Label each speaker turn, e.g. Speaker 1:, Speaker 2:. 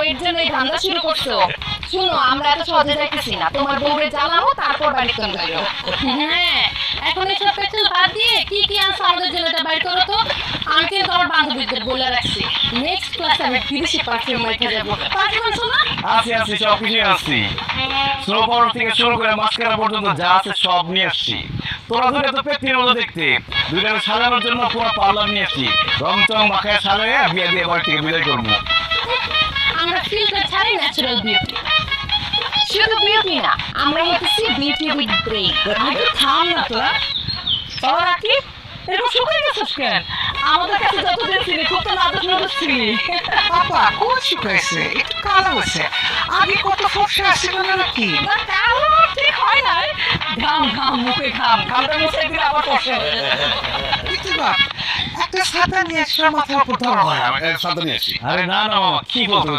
Speaker 1: এর জন্য এই ধান্দা শুরু করছো? শুনো, আমরা এত সহজে যাইতেছি না, তোমার বউরে জ্বালাবো তারপর বাড়ি চলে যাবো। হ্যাঁ, এখন এসব পেছল বাদ দিয়ে কি কি আছে আমাদের জেলাটা বাইর করো তো। আমি কিন্তু আমার বান্ধবীদের বলে রাখছি, নেক্সট ক্লাসে আমি বিদেশি পারফিউম রেখে যাবো। পারফিউম আনছো না?
Speaker 2: আছি সব কিছুই আসছি। স্নো পাউডার থেকে শুরু করে মাস্কারা পর্যন্ত যা আছে সব নিয়ে আসছি। তোরা ধরে তো পেট্রির মতো দেখতে, দুইটাকে সাজানোর জন্য পুরো পার্লার নিয়ে আসছি। রং চং মাখায় সাজায় বিয়ে দিয়ে বাড়ি থেকে বিদায় করবো।
Speaker 1: আমরা ফিল্টার ছাড়াই ন্যাচারাল বিউটি। শুধু বিউটি না, আমরা হতেছি বিউটি উইথ ব্রেইন।
Speaker 3: আরে থাম না তোরা। তোরা কি এরকম শুকিয়ে গেছিস কেন? আমাদের কাছে যতদিন ছিলি খুব তো নাদুস নাদুস ছিলি।
Speaker 4: বাবা কোন শুকাইছে, একটু কালো হয়েছে। আগে কত ফর্সা আসছিল না নাকি?
Speaker 3: না কালো ঠিক হয় না। ঘাম ঘাম মুখে ঘাম, ঘামটা মুছে দিলে আবার কষ্ট হয়ে যায়।
Speaker 4: কিন্তু বাপ, একটা ছাতা নিয়ে এসে মাথার উপর ধরো।
Speaker 2: আরে না মামা, কি বলতো